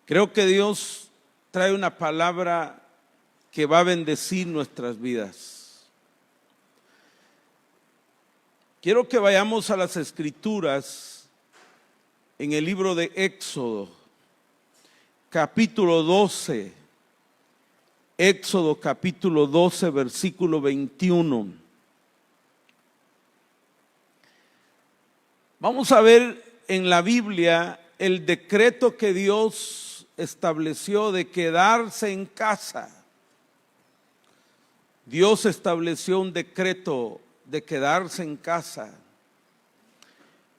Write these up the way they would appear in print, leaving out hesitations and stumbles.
Creo que Dios trae una palabra que va a bendecir nuestras vidas. Quiero que vayamos a las Escrituras en el libro de Éxodo, capítulo 12. Éxodo capítulo 12, versículo 21. Vamos a ver en la Biblia el decreto que Dios estableció de quedarse en casa. Dios estableció un decreto de quedarse en casa.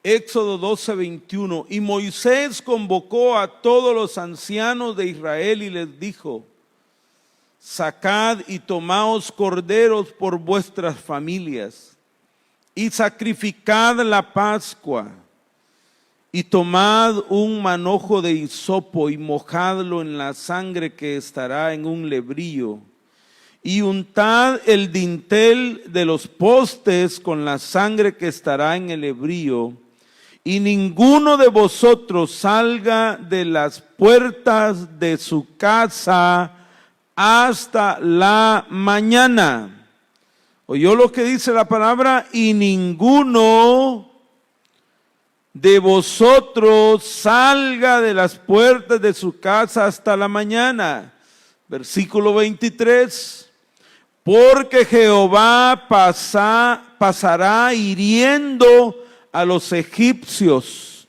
Éxodo 12, 21. Y Moisés convocó a todos los ancianos de Israel y les dijo: sacad y tomaos corderos por vuestras familias y sacrificad la Pascua, y tomad un manojo de hisopo y mojadlo en la sangre que estará en un lebrillo, y untad el dintel de los postes con la sangre que estará en el lebrillo, y ninguno de vosotros salga de las puertas de su casa hasta la mañana. ¿Oyó lo que dice la palabra? Y ninguno de vosotros salga de las puertas de su casa hasta la mañana. Versículo 23. Porque Jehová pasará hiriendo a los egipcios,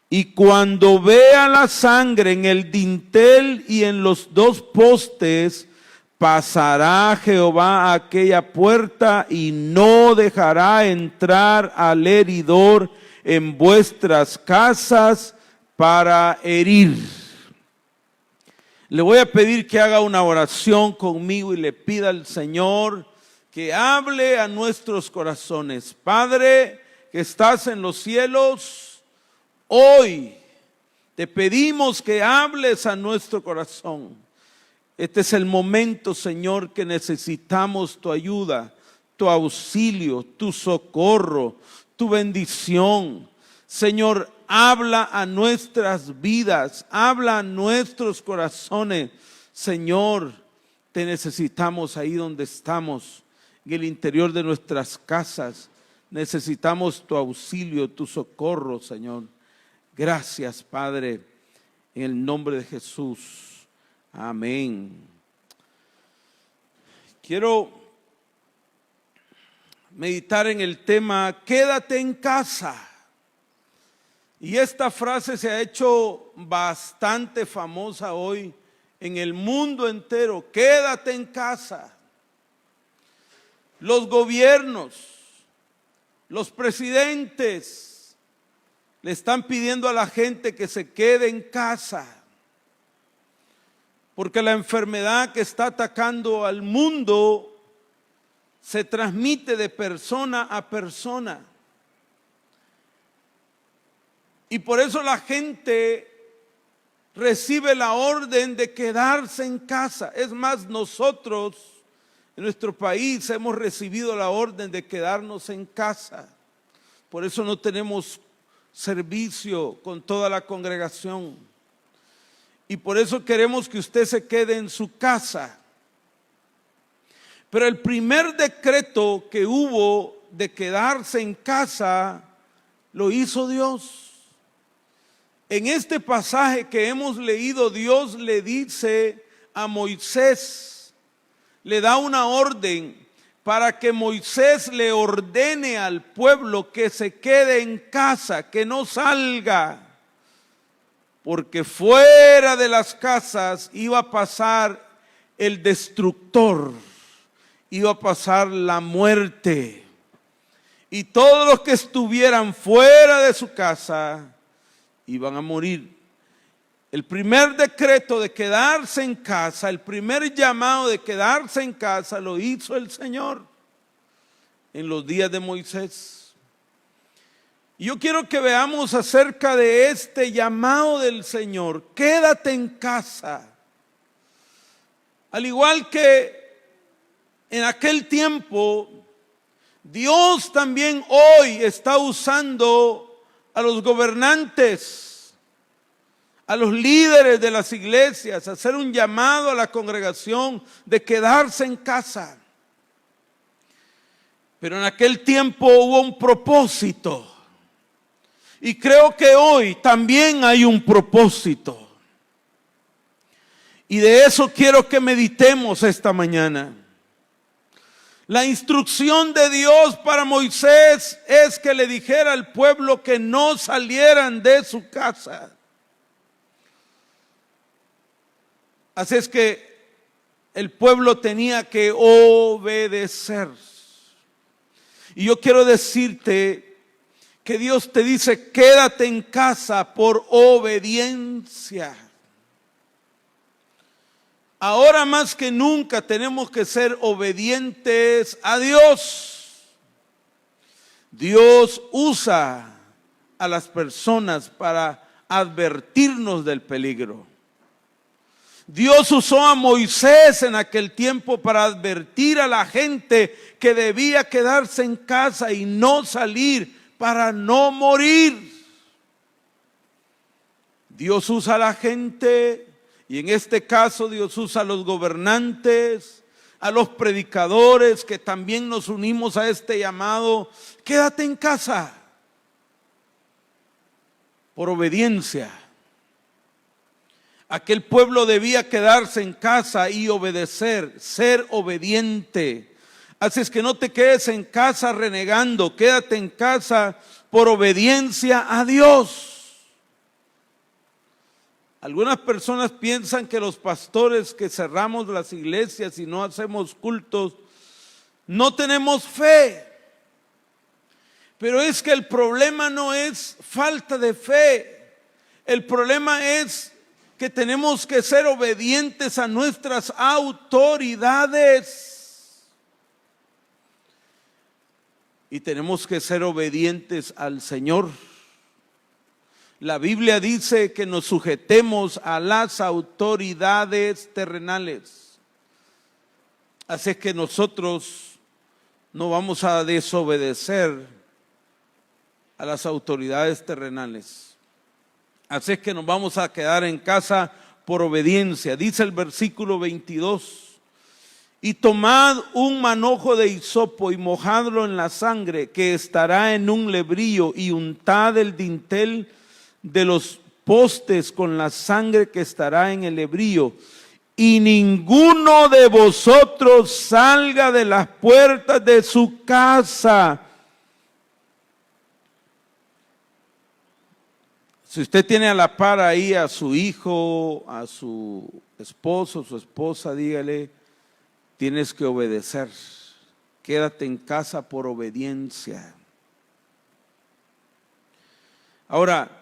y cuando vea la sangre en el dintel y en los dos postes, pasará Jehová a aquella puerta y no dejará entrar al heridor en vuestras casas para herir. Le voy a pedir que haga una oración conmigo y le pida al Señor que hable a nuestros corazones. Padre, que estás en los cielos, hoy te pedimos que hables a nuestro corazón. Este es el momento, Señor, que necesitamos tu ayuda, tu auxilio, tu socorro, tu bendición. Señor, habla a nuestras vidas, habla a nuestros corazones. Señor, te necesitamos ahí donde estamos, en el interior de nuestras casas. Necesitamos tu auxilio, tu socorro, Señor. Gracias, Padre, en el nombre de Jesús. Amén. Quiero meditar en el tema, quédate en casa. Y esta frase se ha hecho bastante famosa hoy en el mundo entero. Quédate en casa. Los gobiernos, los presidentes le están pidiendo a la gente que se quede en casa, porque la enfermedad que está atacando al mundo se transmite de persona a persona. Y por eso la gente recibe la orden de quedarse en casa. Es más, nosotros en nuestro país hemos recibido la orden de quedarnos en casa. Por eso no tenemos servicio con toda la congregación. Y por eso queremos que usted se quede en su casa. Pero el primer decreto que hubo de quedarse en casa lo hizo Dios. En este pasaje que hemos leído, Dios le dice a Moisés, le da una orden para que Moisés le ordene al pueblo que se quede en casa, que no salga, porque fuera de las casas iba a pasar el destructor, iba a pasar la muerte, y todos los que estuvieran fuera de su casa iban a morir. El primer decreto de quedarse en casa, el primer llamado de quedarse en casa lo hizo el Señor en los días de Moisés. Y yo quiero que veamos acerca de este llamado del Señor. Quédate en casa. Al igual que en aquel tiempo, Dios también hoy está usando a los gobernantes, a los líderes de las iglesias, hacer un llamado a la congregación de quedarse en casa. Pero en aquel tiempo hubo un propósito. Y creo que hoy también hay un propósito. Y de eso quiero que meditemos esta mañana. La instrucción de Dios para Moisés es que le dijera al pueblo que no salieran de su casa. Así es que el pueblo tenía que obedecer. Y yo quiero decirte que Dios te dice, quédate en casa por obediencia. Ahora más que nunca tenemos que ser obedientes a Dios. Dios usa a las personas para advertirnos del peligro. Dios usó a Moisés en aquel tiempo para advertir a la gente que debía quedarse en casa y no salir para no morir. Dios usa a la gente. Y en este caso Dios usa a los gobernantes, a los predicadores que también nos unimos a este llamado. Quédate en casa por obediencia. Aquel pueblo debía quedarse en casa y obedecer, ser obediente. Así es que no te quedes en casa renegando, quédate en casa por obediencia a Dios. Algunas personas piensan que los pastores que cerramos las iglesias y no hacemos cultos, no tenemos fe. Pero es que el problema no es falta de fe. El problema es que tenemos que ser obedientes a nuestras autoridades. Y tenemos que ser obedientes al Señor. La Biblia dice que nos sujetemos a las autoridades terrenales. Así que nosotros no vamos a desobedecer a las autoridades terrenales. Así es que nos vamos a quedar en casa por obediencia. Dice el versículo 22. Y tomad un manojo de hisopo y mojadlo en la sangre que estará en un lebrillo y untad el dintel de los postes con la sangre que estará en el lebrillo, y ninguno de vosotros salga de las puertas de su casa. Si usted tiene a la par ahí a su hijo, a su esposo, su esposa, dígale, tienes que obedecer. Quédate en casa por obediencia. Ahora,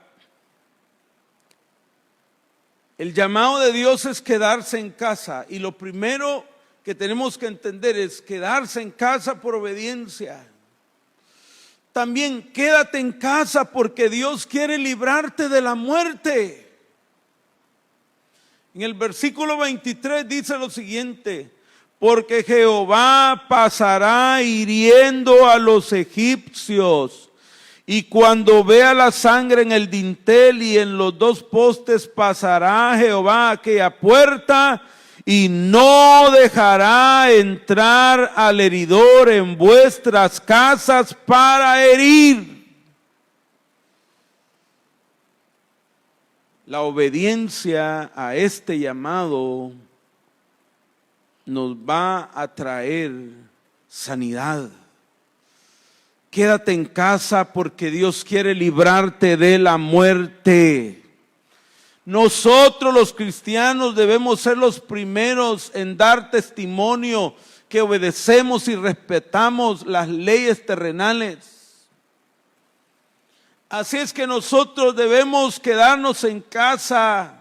el llamado de Dios es quedarse en casa, y lo primero que tenemos que entender es quedarse en casa por obediencia. También quédate en casa porque Dios quiere librarte de la muerte. En el versículo 23 dice lo siguiente: porque Jehová pasará hiriendo a los egipcios, y cuando vea la sangre en el dintel y en los dos postes, pasará Jehová a aquella puerta y no dejará entrar al heridor en vuestras casas para herir. La obediencia a este llamado nos va a traer sanidad. Quédate en casa porque Dios quiere librarte de la muerte. Nosotros los cristianos debemos ser los primeros en dar testimonio que obedecemos y respetamos las leyes terrenales. Así es que nosotros debemos quedarnos en casa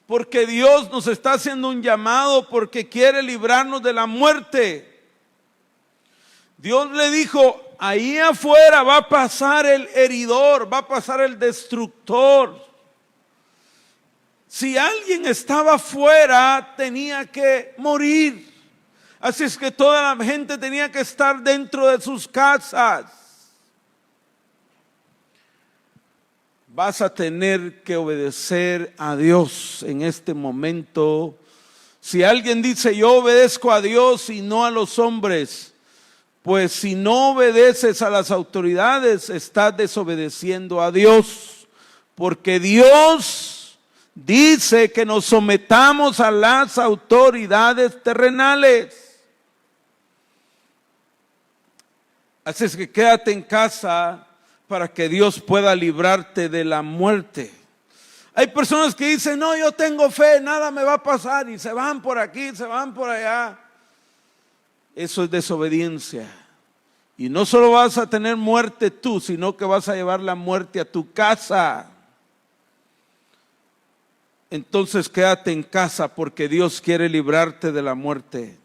porque Dios nos está haciendo un llamado, porque quiere librarnos de la muerte. Dios le dijo: ahí afuera va a pasar el heridor, va a pasar el destructor. Si alguien estaba afuera, tenía que morir. Así es que toda la gente tenía que estar dentro de sus casas. vas a tener que obedecer a Dios en este momento. Si alguien dice yo obedezco a Dios y no a los hombres, pues si no obedeces a las autoridades, estás desobedeciendo a Dios, porque Dios dice que nos sometamos a las autoridades terrenales. Así es que quédate en casa para que Dios pueda librarte de la muerte. Hay personas que dicen, no, yo tengo fe, nada me va a pasar, y se van por aquí, se van por allá. Eso es desobediencia. Y no solo vas a tener muerte tú, sino que vas a llevar la muerte a tu casa. Entonces quédate en casa porque Dios quiere librarte de la muerte.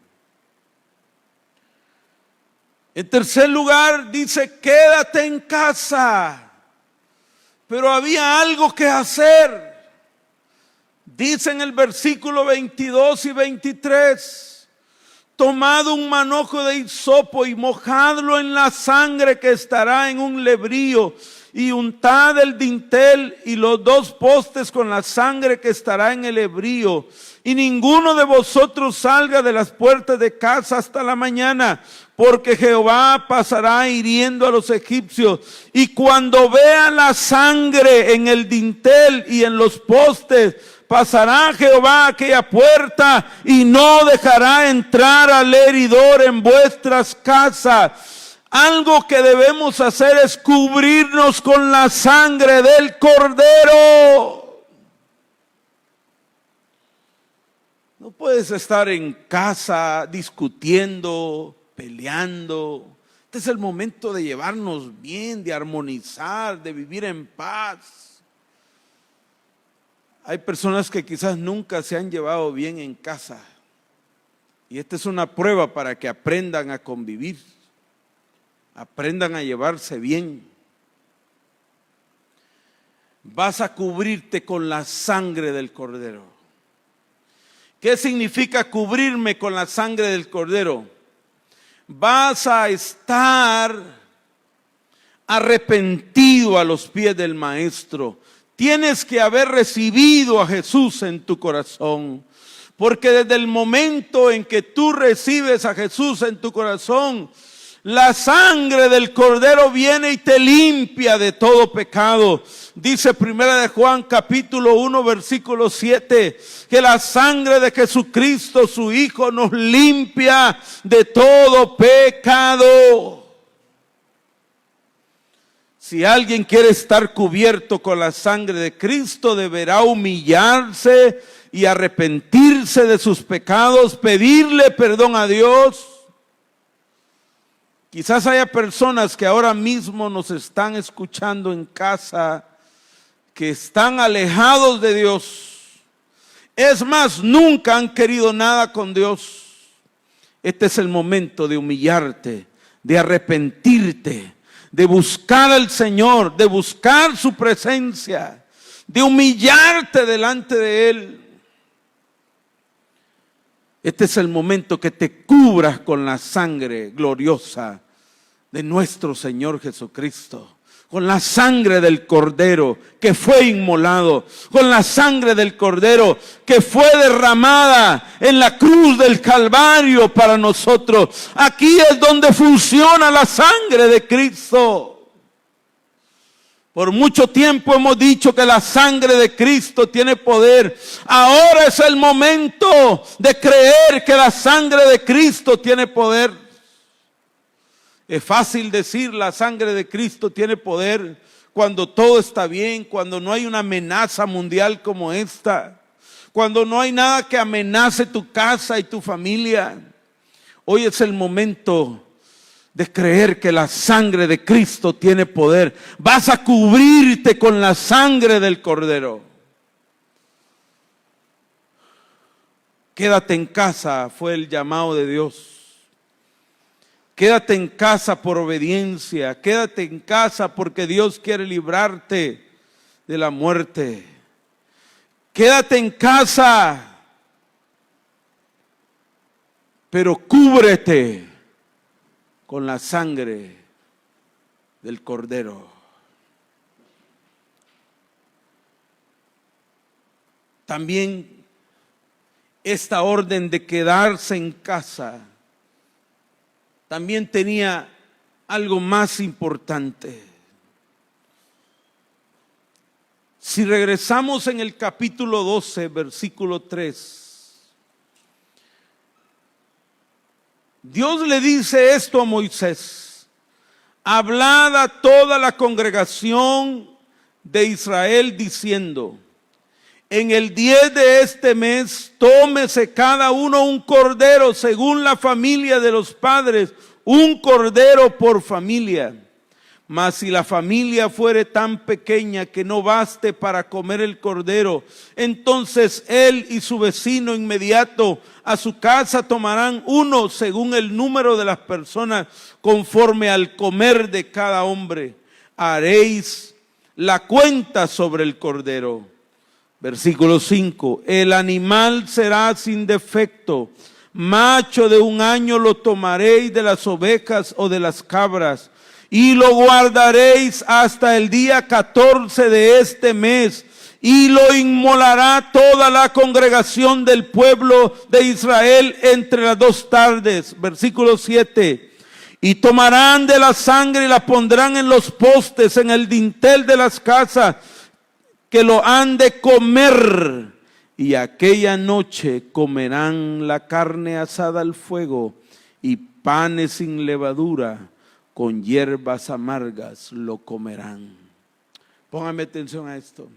En tercer lugar dice, quédate en casa. Pero había algo que hacer. Dice en el versículo 22 y 23, tomad un manojo de hisopo y mojadlo en la sangre que estará en un lebrillo, y untad el dintel y los 2 postes con la sangre que estará en el lebrillo, y ninguno de vosotros salga de las puertas de casa hasta la mañana, porque Jehová pasará hiriendo a los egipcios. Y cuando vea la sangre en el dintel y en los postes, pasará Jehová a aquella puerta y no dejará entrar al heridor en vuestras casas. Algo que debemos hacer es cubrirnos con la sangre del Cordero. No puedes estar en casa discutiendo, peleando. Este es el momento de llevarnos bien, de armonizar, de vivir en paz. Hay personas que quizás nunca se han llevado bien en casa, y esta es una prueba para que aprendan a convivir, aprendan a llevarse bien. Vas a cubrirte con la sangre del Cordero. ¿Qué significa cubrirme con la sangre del Cordero? Vas a estar arrepentido a los pies del Maestro. Tienes que haber recibido a Jesús en tu corazón, porque desde el momento en que tú recibes a Jesús en tu corazón, la sangre del Cordero viene y te limpia de todo pecado. Dice 1 Juan capítulo 1 versículo 7, que la sangre de Jesucristo su Hijo nos limpia de todo pecado. Si alguien quiere estar cubierto con la sangre de Cristo, deberá humillarse y arrepentirse de sus pecados, pedirle perdón a Dios. Quizás haya personas que ahora mismo nos están escuchando en casa, que están alejados de Dios. Es más, nunca han querido nada con Dios. Este es el momento de humillarte, de arrepentirte, de buscar al Señor, de buscar su presencia, de humillarte delante de Él. Este es el momento que te cubras con la sangre gloriosa de nuestro Señor Jesucristo, con la sangre del Cordero que fue inmolado, con la sangre del Cordero que fue derramada en la cruz del Calvario para nosotros. Aquí es donde funciona la sangre de Cristo. Por mucho tiempo hemos dicho que la sangre de Cristo tiene poder. Ahora es el momento de creer que la sangre de Cristo tiene poder. Es fácil decir la sangre de Cristo tiene poder cuando todo está bien, cuando no hay una amenaza mundial como esta, cuando no hay nada que amenace tu casa y tu familia. Hoy es el momento de creer que la sangre de Cristo tiene poder. Vas a cubrirte con la sangre del Cordero. Quédate en casa, fue el llamado de Dios. Quédate en casa por obediencia. Quédate en casa porque Dios quiere librarte de la muerte. Quédate en casa, pero cúbrete con la sangre del Cordero. También esta orden de quedarse en casa también tenía algo más importante. Si regresamos en el capítulo 12, versículo 3, Dios le dice esto a Moisés: hablad a toda la congregación de Israel diciendo, en el 10 de este mes, tómese cada uno un cordero según la familia de los padres, un cordero por familia. Mas si la familia fuere tan pequeña que no baste para comer el cordero, entonces él y su vecino inmediato a su casa tomarán uno según el número de las personas, conforme al comer de cada hombre. Haréis la cuenta sobre el cordero. Versículo 5, el animal será sin defecto, macho de 1 año lo tomaréis de las ovejas o de las cabras, y lo guardaréis hasta el día 14 de este mes, y lo inmolará toda la congregación del pueblo de Israel entre las 2 tardes. Versículo 7, y tomarán de la sangre y la pondrán en los postes, en el dintel de las casas, que lo han de comer, y aquella noche comerán la carne asada al fuego y panes sin levadura, con hierbas amargas lo comerán. Póngame atención a esto.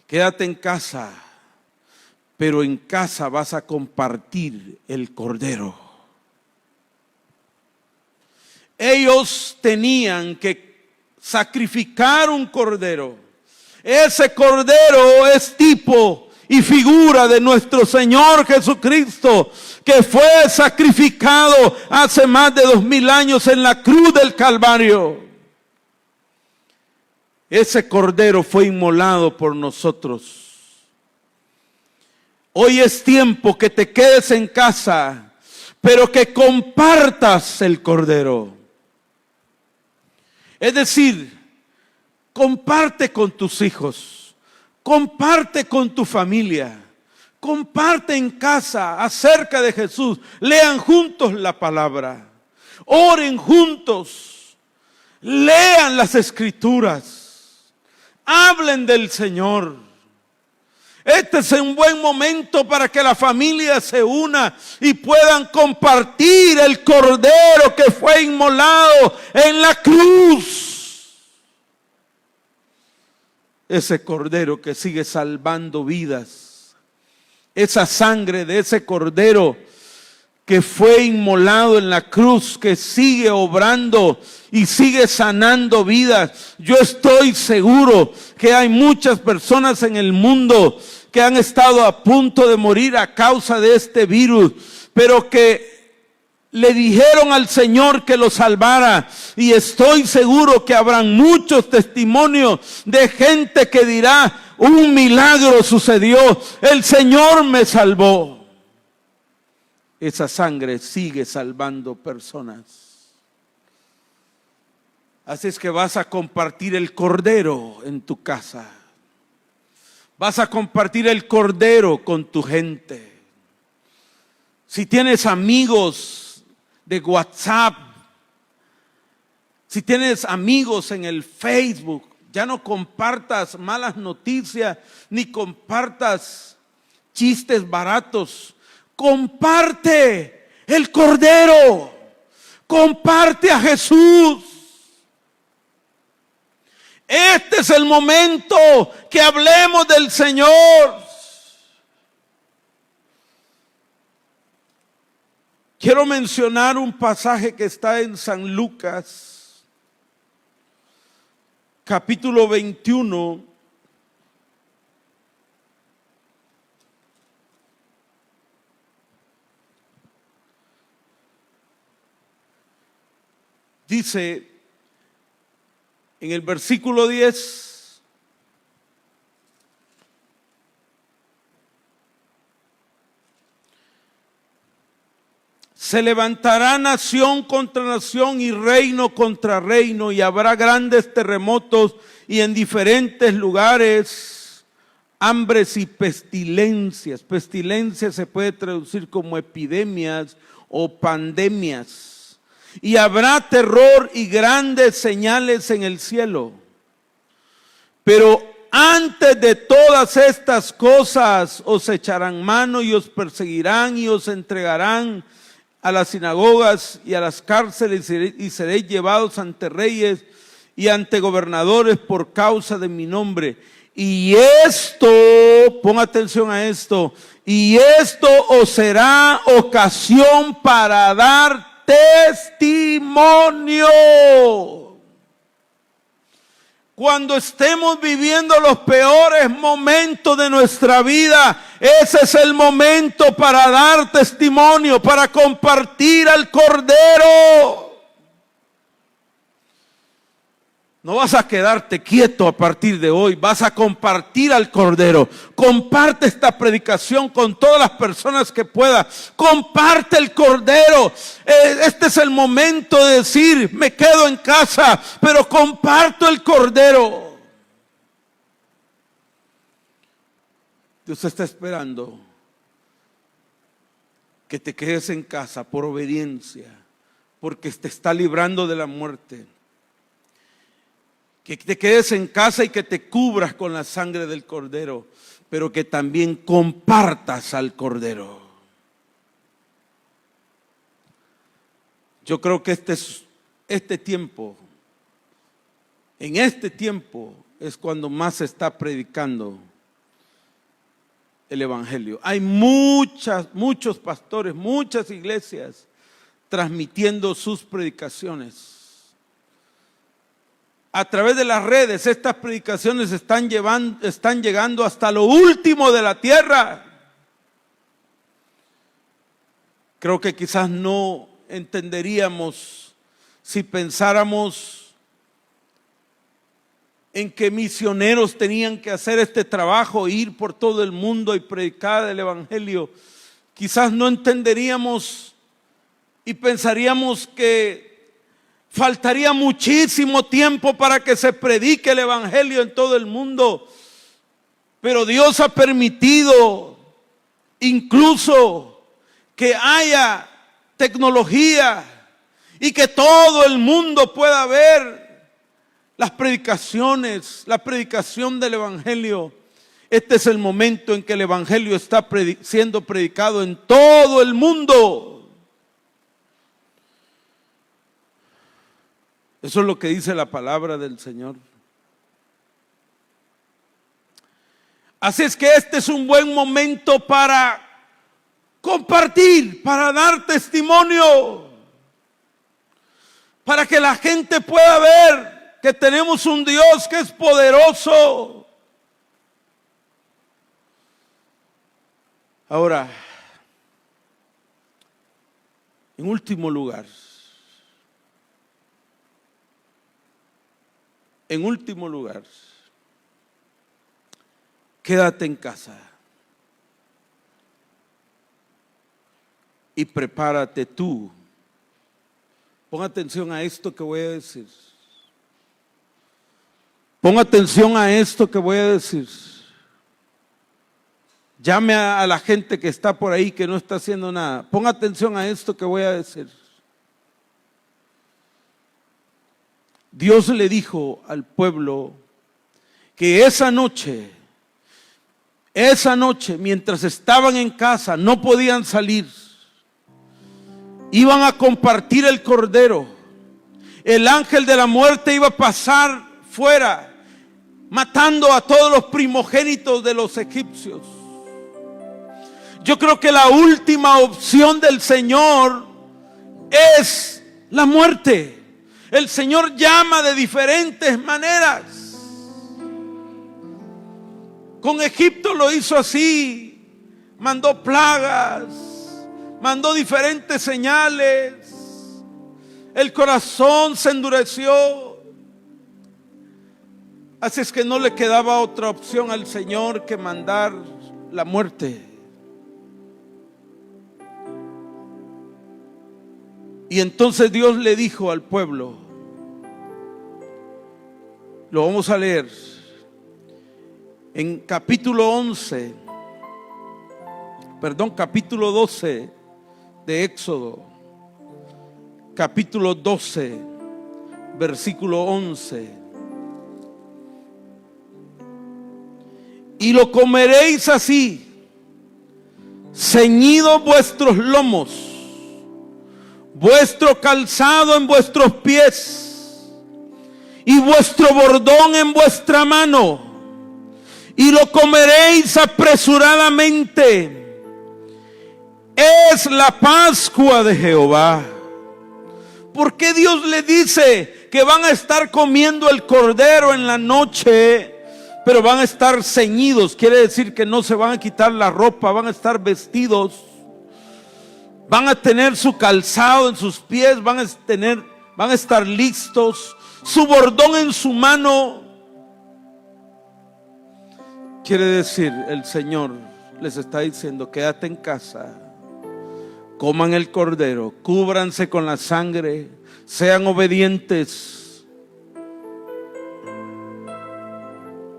Quédate en casa, pero en casa vas a compartir el cordero. Ellos tenían que sacrificar un cordero. Ese cordero es tipo y figura de nuestro Señor Jesucristo, que fue sacrificado hace más de 2000 años en la cruz del Calvario. Ese cordero fue inmolado por nosotros. Hoy es tiempo que te quedes en casa, pero que compartas el cordero. Es decir, comparte con tus hijos, comparte con tu familia, comparte en casa acerca de Jesús, lean juntos la palabra, oren juntos, lean las escrituras, hablen del Señor. Este es un buen momento para que la familia se una y puedan compartir el cordero que fue inmolado en la cruz. Ese cordero que sigue salvando vidas. Esa sangre de ese cordero que fue inmolado en la cruz, que sigue obrando y sigue sanando vidas. Yo estoy seguro que hay muchas personas en el mundo que han estado a punto de morir a causa de este virus, pero que le dijeron al Señor que lo salvara, y estoy seguro que habrán muchos testimonios de gente que dirá: un milagro sucedió, el Señor me salvó. Esa sangre sigue salvando personas. Así es que vas a compartir el cordero en tu casa. Vas a compartir el cordero con tu gente. Si tienes amigos de WhatsApp, si tienes amigos en el Facebook, ya no compartas malas noticias ni compartas chistes baratos. Comparte el cordero. Comparte a Jesús. Este es el momento que hablemos del Señor. Quiero mencionar un pasaje que está en San Lucas, capítulo 21. Dice en el versículo 10: se levantará nación contra nación y reino contra reino, y habrá grandes terremotos, y en diferentes lugares hambres y pestilencias. Pestilencias se puede traducir como epidemias o pandemias. Y habrá terror y grandes señales en el cielo. Pero antes de todas estas cosas os echarán mano y os perseguirán y os entregarán a las sinagogas y a las cárceles y seréis llevados ante reyes y ante gobernadores por causa de mi nombre. Y esto, pon atención a esto, y esto os será ocasión para dar testimonio. Cuando estemos viviendo los peores momentos de nuestra vida, ese es el momento para dar testimonio, para compartir al Cordero. No vas a quedarte quieto a partir de hoy, vas a compartir al Cordero. Comparte esta predicación con todas las personas que puedas. Comparte el Cordero. Este es el momento de decir, me quedo en casa, pero comparto el Cordero. Dios está esperando que te quedes en casa por obediencia, porque te está librando de la muerte. Que te quedes en casa y que te cubras con la sangre del Cordero, pero que también compartas al Cordero. Yo creo que en este tiempo es cuando más se está predicando el Evangelio. Hay muchos pastores, muchas iglesias transmitiendo sus predicaciones. A través de las redes, estas predicaciones están llegando hasta lo último de la tierra. Creo que quizás no entenderíamos si pensáramos en que misioneros tenían que hacer este trabajo, ir por todo el mundo y predicar el Evangelio. Quizás no entenderíamos y pensaríamos que faltaría muchísimo tiempo para que se predique el Evangelio en todo el mundo. Pero Dios ha permitido incluso que haya tecnología y que todo el mundo pueda ver las predicaciones, la predicación del Evangelio. Este es el momento en que el Evangelio está siendo predicado en todo el mundo. Eso es lo que dice la palabra del Señor. Así es que este es un buen momento para compartir, para dar testimonio, para que la gente pueda ver que tenemos un Dios que es poderoso. Ahora, en último lugar, quédate en casa y prepárate tú. Pon atención a esto que voy a decir. Pon atención a esto que voy a decir. Llame a la gente que está por ahí que no está haciendo nada. Pon atención a esto que voy a decir. Dios le dijo al pueblo que esa noche, mientras estaban en casa, no podían salir. Iban a compartir el Cordero. El ángel de la muerte iba a pasar fuera, matando a todos los primogénitos de los egipcios. Yo creo que la última opción del Señor es la muerte. El Señor llama de diferentes maneras. Con Egipto lo hizo así. Mandó plagas, mandó diferentes señales. El corazón se endureció. Así es que no le quedaba otra opción al Señor que mandar la muerte. Y entonces Dios le dijo al pueblo, lo vamos a leer en capítulo 12 de Éxodo, capítulo 12, versículo 11. Y lo comeréis así, ceñidos vuestros lomos, vuestro calzado en vuestros pies, y vuestro bordón en vuestra mano, y lo comeréis apresuradamente. Es la Pascua de Jehová. ¿Por qué Dios le dice que van a estar comiendo el cordero en la noche, pero van a estar ceñidos? Quiere decir que no se van a quitar la ropa, van a estar vestidos, van a tener su calzado en sus pies, van a estar listos, su bordón en su mano. Quiere decir, el Señor les está diciendo: quédate en casa, coman el cordero, cúbranse con la sangre, sean obedientes,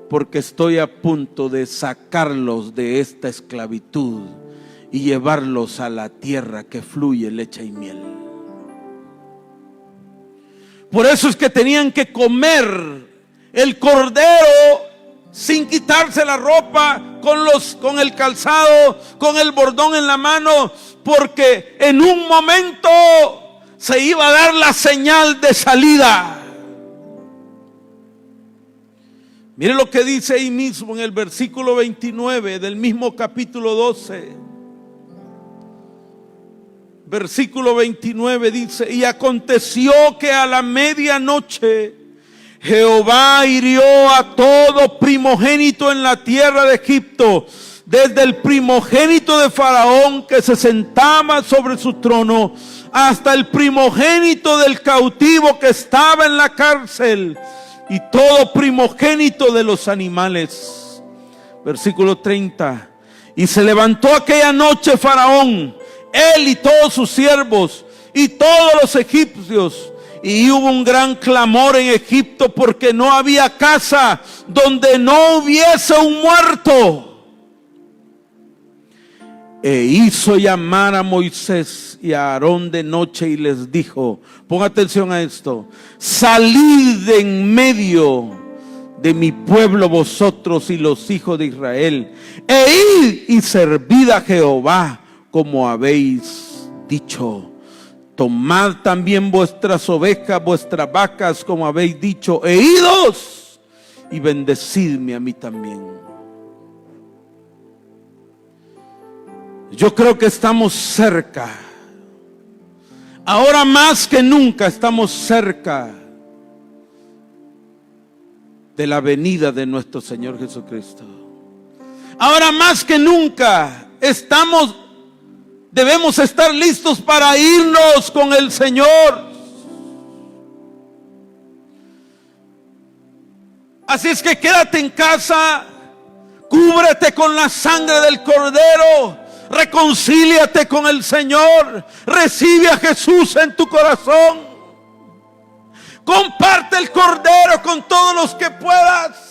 porque estoy a punto de sacarlos de esta esclavitud y llevarlos a la tierra que fluye leche y miel. Por eso es que tenían que comer el cordero sin quitarse la ropa, con el calzado, con el bordón en la mano, porque en un momento se iba a dar la señal de salida. Mire lo que dice ahí mismo en el versículo 29 del mismo capítulo 12. Versículo 29 dice: y aconteció que a la medianoche Jehová hirió a todo primogénito en la tierra de Egipto, desde el primogénito de Faraón que se sentaba sobre su trono, hasta el primogénito del cautivo que estaba en la cárcel, y todo primogénito de los animales. Versículo 30. Y se levantó aquella noche Faraón, él y todos sus siervos y todos los egipcios, y hubo un gran clamor en Egipto, porque no había casa donde no hubiese un muerto. E hizo llamar a Moisés y a Aarón de noche y les dijo: ponga atención a esto: salid de en medio de mi pueblo vosotros y los hijos de Israel, e id y servid a Jehová como habéis dicho. Tomad también vuestras ovejas, vuestras vacas, como habéis dicho, e idos y bendecidme a mí también. Yo creo que estamos cerca. Ahora más que nunca estamos cerca de la venida de nuestro Señor Jesucristo. Ahora más que nunca debemos estar listos para irnos con el Señor. Así es que quédate en casa, cúbrete con la sangre del Cordero, reconcíliate con el Señor, recibe a Jesús en tu corazón, comparte el Cordero con todos los que puedas,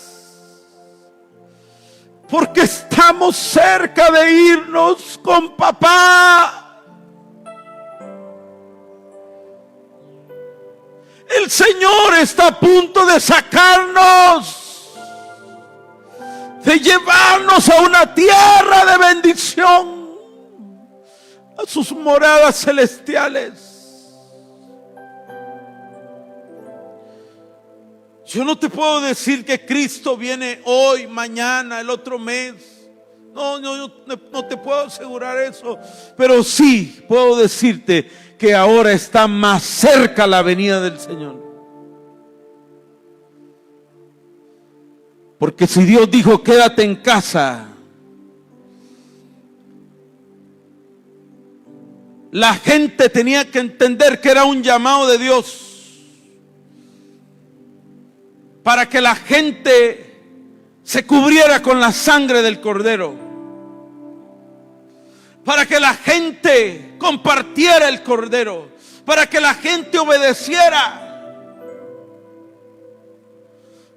porque estamos cerca de irnos con papá. El Señor está a punto de sacarnos, de llevarnos a una tierra de bendición, a sus moradas celestiales. Yo no te puedo decir que Cristo viene hoy, mañana, el otro mes. No te puedo asegurar eso. Pero sí puedo decirte que ahora está más cerca la venida del Señor. Porque si Dios dijo quédate en casa, la gente tenía que entender que era un llamado de Dios, para que la gente se cubriera con la sangre del Cordero, para que la gente compartiera el Cordero, para que la gente obedeciera,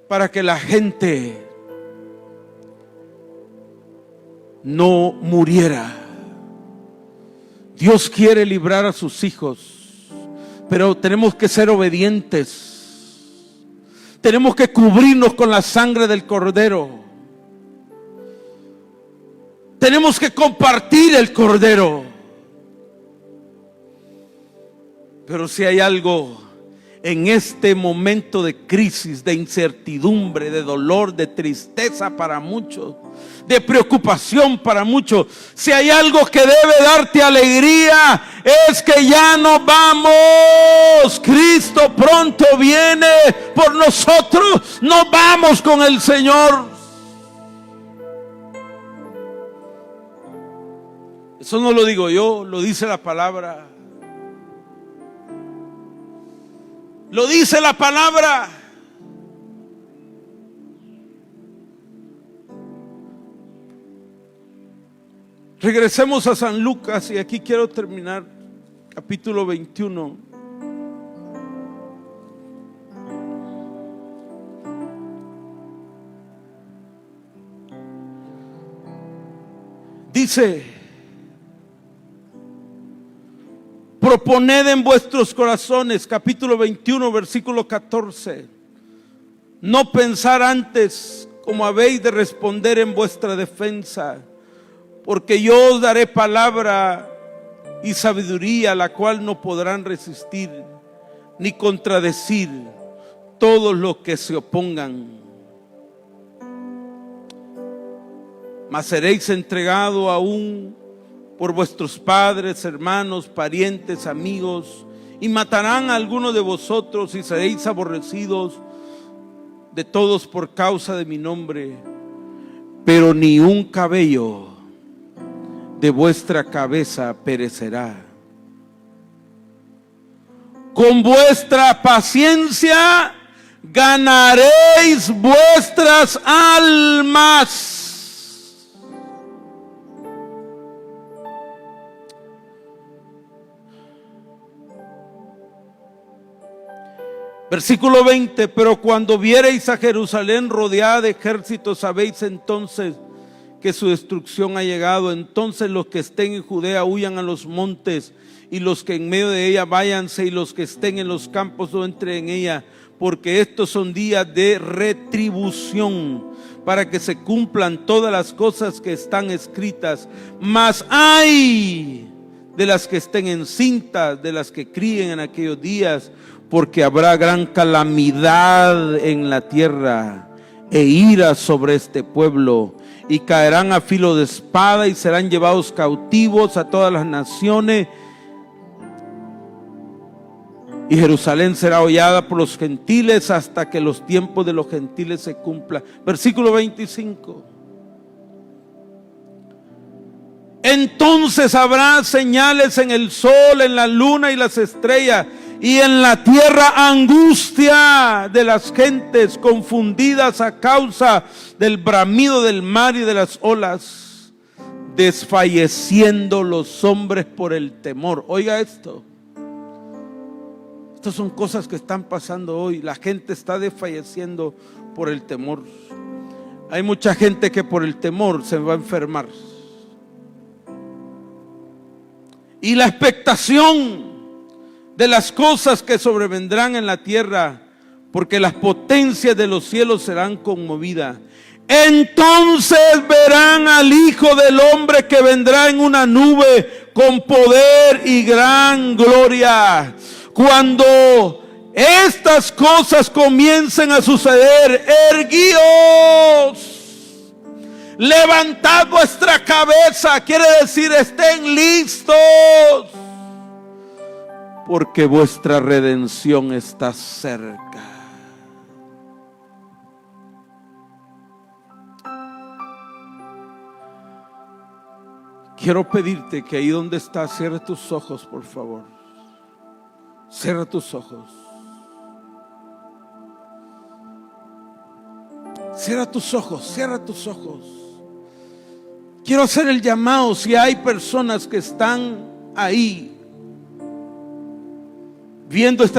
para que la gente no muriera. Dios quiere librar a sus hijos, pero tenemos que ser obedientes. Tenemos que cubrirnos con la sangre del Cordero. Tenemos que compartir el Cordero. Pero si hay algo en este momento de crisis, de incertidumbre, de dolor, de tristeza para muchos, de preocupación para muchos, si hay algo que debe darte alegría, es que ya nos vamos. Cristo pronto viene por nosotros. Nos vamos con el Señor. Eso no lo digo yo, lo dice la palabra. Lo dice la palabra. Regresemos a San Lucas y aquí quiero terminar. Capítulo 21. Dice: proponed en vuestros corazones, capítulo 21, versículo 14, no pensar antes como habéis de responder en vuestra defensa, porque yo os daré palabra y sabiduría, la cual no podrán resistir ni contradecir todos los que se opongan. Mas seréis entregados aún por vuestros padres, hermanos, parientes, amigos, y matarán a algunos de vosotros, y seréis aborrecidos de todos por causa de mi nombre. Pero ni un cabello de vuestra cabeza perecerá. Con vuestra paciencia ganaréis vuestras almas. Versículo 20: pero cuando viereis a Jerusalén rodeada de ejércitos, sabéis entonces que su destrucción ha llegado. Entonces los que estén en Judea huyan a los montes, y los que en medio de ella váyanse, y los que estén en los campos no entren en ella, porque estos son días de retribución, para que se cumplan todas las cosas que están escritas. Mas ay de las que estén encintas, de las que críen en aquellos días, porque habrá gran calamidad en la tierra e ira sobre este pueblo, y caerán a filo de espada y serán llevados cautivos a todas las naciones, y Jerusalén será hollada por los gentiles hasta que los tiempos de los gentiles se cumplan. Versículo 25: entonces habrá señales en el sol, en la luna y las estrellas, y en la tierra angustia de las gentes, confundidas a causa del bramido del mar y de las olas, desfalleciendo los hombres por el temor. Oiga esto. Estas son cosas que están pasando hoy. La gente está desfalleciendo por el temor. Hay mucha gente que por el temor se va a enfermar. Y la expectación de las cosas que sobrevendrán en la tierra, porque las potencias de los cielos serán conmovidas. Entonces verán al Hijo del Hombre que vendrá en una nube con poder y gran gloria. Cuando estas cosas comiencen a suceder, erguíos, levantad vuestra cabeza, quiere decir estén listos, porque vuestra redención está cerca. Quiero pedirte que ahí donde estás, cierre tus ojos, por favor. Cierra tus ojos. Cierra tus ojos, cierra tus ojos. Quiero hacer el llamado. Si hay personas que están ahí viendo esta